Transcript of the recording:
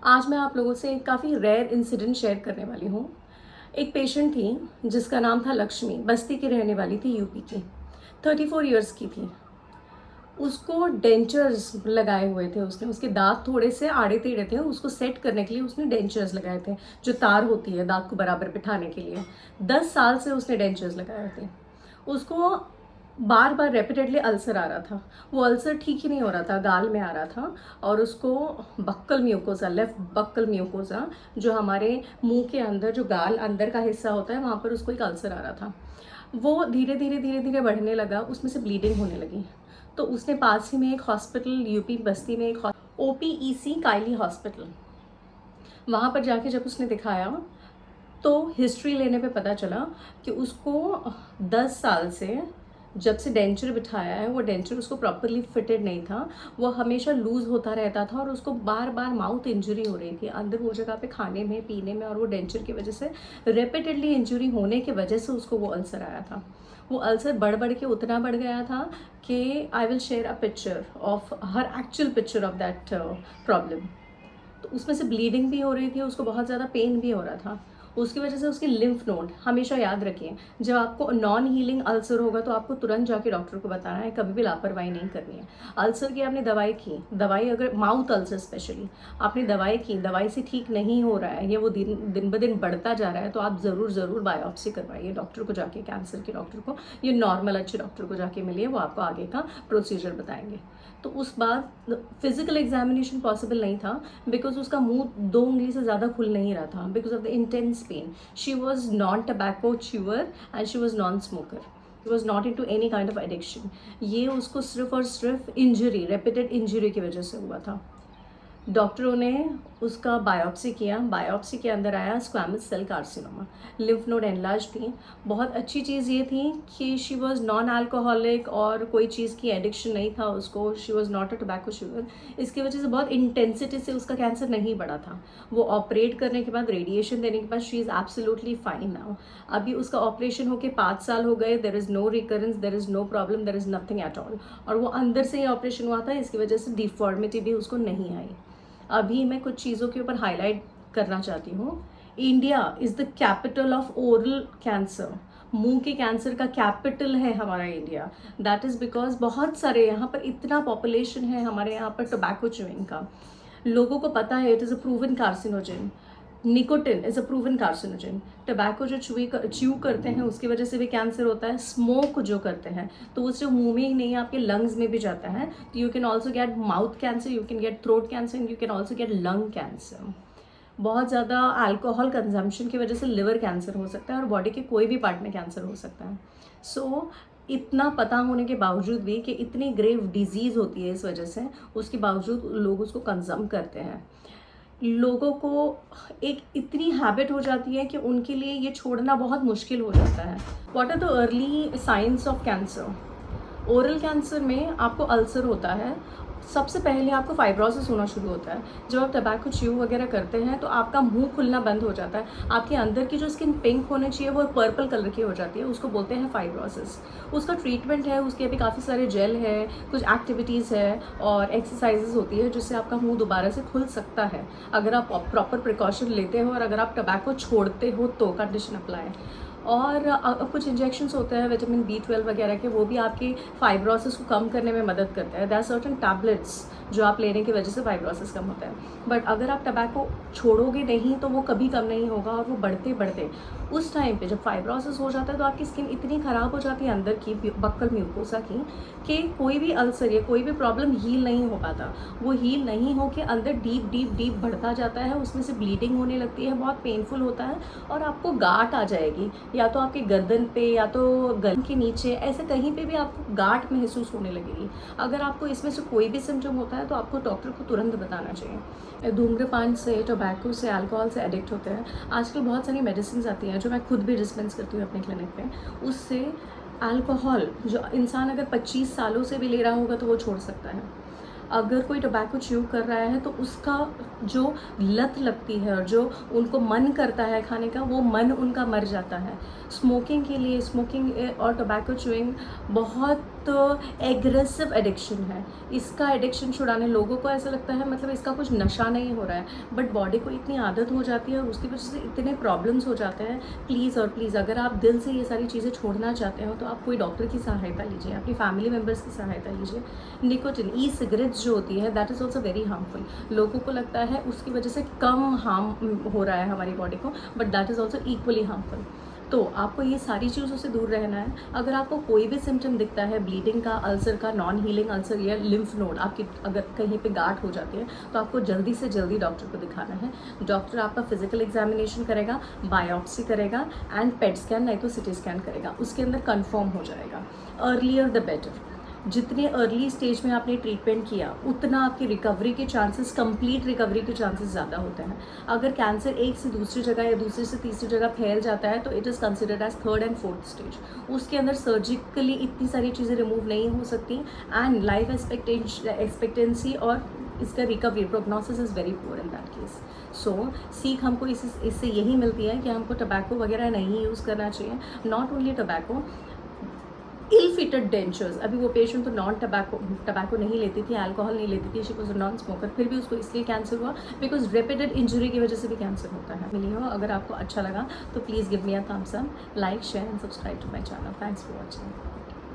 आज मैं आप लोगों से एक काफ़ी रेयर इंसिडेंट शेयर करने वाली हूँ। एक पेशेंट थी जिसका नाम था लक्ष्मी, बस्ती की रहने वाली थी, यूपी की, 34 इयर्स की थी। उसको डेंचर्स लगाए हुए थे, उसके दांत थोड़े से आड़े टेढ़े थे, उसको सेट करने के लिए उसने डेंचर्स लगाए थे, जो तार होती है दांत को बराबर बिठाने के लिए। 10 साल से उसने डेंचर्स लगाए थे। उसको बार बार रेपिटेडली अल्सर आ रहा था। वो अल्सर ठीक ही नहीं हो रहा था, गाल में आ रहा था। और उसको buccal mucosa, left buccal mucosa, जो हमारे मुंह के अंदर, जो गाल अंदर का हिस्सा होता है, वहाँ पर उसको एक अल्सर आ रहा था। वो धीरे धीरे धीरे धीरे बढ़ने लगा, उसमें से ब्लीडिंग होने लगी। तो उसने पास ही में एक हॉस्पिटल, यूपी बस्ती में एक OPEC काइली हॉस्पिटल, वहाँ पर जाके जब उसने दिखाया तो हिस्ट्री लेने पे पता चला कि उसको 10 साल से, जब से डेंचर बिठाया है, वो डेंचर उसको प्रॉपरली फिटेड नहीं था। वो हमेशा लूज़ होता रहता था और उसको बार बार माउथ इंजरी हो रही थी अंदर वो जगह पे, खाने में, पीने में। और वो डेंचर की वजह से, रेपिटेडली इंजरी होने की वजह से उसको वो अल्सर आया था। वो अल्सर बढ़ बढ़ के उतना बढ़ गया था कि I will share a picture of her, actual picture of that problem. तो उसमें से ब्लीडिंग भी हो रही थी, उसको बहुत ज़्यादा पेन भी हो रहा था। उसकी वजह से उसकी लिम्फ नोड, हमेशा याद रखिए, जब आपको नॉन हीलिंग अल्सर होगा तो आपको तुरंत जाके डॉक्टर को बताना है, कभी भी लापरवाही नहीं करनी है। अल्सर की आपने दवाई की, दवाई अगर माउथ अल्सर स्पेशली आपने दवाई की, दवाई से ठीक नहीं हो रहा है, ये वो दिन दिन ब दिन बढ़ता जा रहा है, तो आप ज़रूर बायोप्सी करवाइए डॉक्टर को जाके, कैंसर के डॉक्टर को। ये नॉर्मल अच्छे डॉक्टर को जाके मिलिए, वो आपको आगे का प्रोसीजर बताएंगे। तो उस बार फिजिकल एग्जामिनेशन पॉसिबल नहीं था, बिकॉज उसका मुंह 2 उंगली से ज़्यादा खुल नहीं रहा था, because of the intense pain. She was non tobacco chewer and she was non smoker, she was not into any kind of addiction. ये उसको सिर्फ और सिर्फ इंजरी, रेपिटेड इंजरी की वजह से हुआ था। डॉक्टरों ने उसका बायोप्सी किया, बायोप्सी के अंदर आया squamous cell carcinoma, lymph node enlarge थी। बहुत अच्छी चीज़ ये थी कि शी वॉज नॉन अल्कोहलिक और कोई चीज़ की एडिक्शन नहीं था उसको, she was not a tobacco sugar. इसकी वजह से बहुत इंटेंसिटी से उसका कैंसर नहीं बढ़ा था। वो ऑपरेट करने के बाद, रेडिएशन देने के बाद, she is absolutely fine now. अभी उसका ऑपरेशन होके 5 साल हो गए, there is no recurrence, there is no problem, there is nothing at all. और वो अंदर से ही ऑपरेशन हुआ था, इसकी वजह से डिफॉर्मिटी भी उसको नहीं आई। अभी मैं कुछ चीज़ों के ऊपर हाईलाइट करना चाहती हूँ। India is the capital of oral cancer. मुंह के कैंसर का कैपिटल है हमारा इंडिया। दैट इज़ बिकॉज बहुत सारे यहाँ पर, इतना पॉपुलेशन है हमारे यहाँ पर टोबैको च्यूइंग का। लोगों को पता है it is a proven carcinogen. Nicotine is a proven carcinogen. Tobacco जो च्यू करते हैं उसकी वजह से भी कैंसर होता है। स्मोक जो करते हैं तो वो सिर्फ मुंह में ही नहीं, आपके लंग्स में भी जाता है। तो you can also get mouth cancer, you can get throat cancer, and you can also get lung cancer. बहुत ज़्यादा अल्कोहल कंजम्पशन की वजह से लिवर कैंसर हो सकता है और बॉडी के कोई भी पार्ट में कैंसर हो सकता है। सो इतना पता होने के बावजूद भी कि इतनी ग्रेव डिजीज़ होती है इस वजह से, उसके बावजूद लोग उसको कंज्यूम करते हैं। लोगों को एक इतनी हैबिट हो जाती है कि उनके लिए ये छोड़ना बहुत मुश्किल हो जाता है। What are the early signs of cancer? Oral cancer में आपको अल्सर होता है, सबसे पहले आपको फाइब्रोसिस होना शुरू होता है। जब आप टबैको च्यू वगैरह करते हैं तो आपका मुंह खुलना बंद हो जाता है, आपके अंदर की जो स्किन पिंक होनी चाहिए वो पर्पल कलर की हो जाती है, उसको बोलते हैं फाइब्रोसिस। उसका ट्रीटमेंट है, उसके अभी काफ़ी सारे जेल है, कुछ एक्टिविटीज़ है और एक्सरसाइजेज होती है जिससे आपका मुंह दोबारा से खुल सकता है, अगर आप प्रॉपर प्रिकॉशन लेते हो और अगर आप टबैको छोड़ते हो तो कंडीशन अप्लाई। और कुछ इंजेक्शंस होते हैं विटामिन B12 वगैरह के, वो भी आपकी फाइब्रोसिस को कम करने में मदद करते हैं। देयर आर सर्टेन टैबलेट्स जो आप लेने की वजह से फाइब्रोसिस कम होता है। बट अगर आप टबैको छोड़ोगे नहीं तो वो कभी कम नहीं होगा, और वो बढ़ते बढ़ते उस टाइम पे जब फाइब्रोसिस हो जाता है तो आपकी स्किन इतनी ख़राब हो जाती है अंदर की, बक्कल म्यूकोसा की, कि कोई भी अल्सर या कोई भी प्रॉब्लम हील नहीं हो पाता। वो हील नहीं हो के अंदर डीप डीप डीप बढ़ता जाता है, उसमें से ब्लीडिंग होने लगती है, बहुत पेनफुल होता है और आपको गांठ आ जाएगी, या तो आपके गर्दन पे या तो गले के नीचे, ऐसे कहीं पे भी आपको गांठ महसूस होने लगेगी। अगर आपको इसमें से कोई भी सिम्टम होता है तो आपको डॉक्टर को तुरंत बताना चाहिए। धूम्रपान से, टोबैको से, अल्कोहल से एडिक्ट होते हैं, आजकल बहुत सारी मेडिसिन आती हैं जो मैं खुद भी डिस्पेंस करती हूँ अपने क्लिनिक पे। उससे अल्कोहल जो इंसान अगर 25 सालों से भी ले रहा होगा तो वो छोड़ सकता है। अगर कोई टोबैको च्यू कर रहा है तो उसका जो लत लगती है और जो उनको मन करता है खाने का, वो मन उनका मर जाता है। स्मोकिंग के लिए, स्मोकिंग और टोबैको च्यूइंग बहुत तो एग्रेसिव एडिक्शन है। इसका एडिक्शन छुड़ाने लोगों को ऐसा लगता है मतलब इसका कुछ नशा नहीं हो रहा है, बट बॉडी को इतनी आदत हो जाती है और उसकी वजह से इतने प्रॉब्लम्स हो जाते हैं। प्लीज़ और प्लीज़ अगर आप दिल से ये सारी चीज़ें छोड़ना चाहते हो तो आप कोई डॉक्टर की सहायता लीजिए, अपनी फैमिली मेम्बर्स की सहायता लीजिए। निकोटिन, ई सिगरेट्स जो होती है that is also very harmful. लोगों को लगता है उसकी वजह से कम हार्म हो रहा है हमारी बॉडी को, but that is also equally harmful. तो आपको ये सारी चीज़ों से दूर रहना है। अगर आपको कोई भी सिम्टम दिखता है ब्लीडिंग का, अल्सर का, नॉन हीलिंग अल्सर या लिम्फ नोड आपकी अगर कहीं पे गांठ हो जाती है तो आपको जल्दी से जल्दी डॉक्टर को दिखाना है। डॉक्टर आपका फिजिकल एग्जामिनेशन करेगा, बायोप्सी करेगा एंड पेट स्कैन नहीं तो सिटी स्कैन करेगा, उसके अंदर कंफर्म हो जाएगा। Earlier the better. जितने अर्ली स्टेज में आपने ट्रीटमेंट किया उतना आपकी रिकवरी के चांसेस, कंप्लीट रिकवरी के चांसेस ज़्यादा होते हैं। अगर कैंसर एक से दूसरी जगह या दूसरी से तीसरी जगह फैल जाता है तो it is considered as 3rd and 4th stage. उसके अंदर सर्जिकली इतनी सारी चीज़ें रिमूव नहीं हो सकती एंड लाइफ एक्सपेक्टेंसी और इसका recovery prognosis is very poor in that case. So सीख हमको इससे यही मिलती है कि हमको टबैको वगैरह नहीं यूज़ करना चाहिए। Not only tobacco, ill fitted dentures. अभी वो पेशेंट तो नॉन टबैको नहीं लेती थी, अल्कोहल नहीं लेती थी, she was a non smoker, फिर भी उसको इसलिए कैंसर हुआ बिकॉज रिपीटेड इंजरी की वजह से भी कैंसर होता है। मिली हो, अगर आपको अच्छा लगा तो please give me a thumbs up, like, share and subscribe to my channel. Thanks for watching.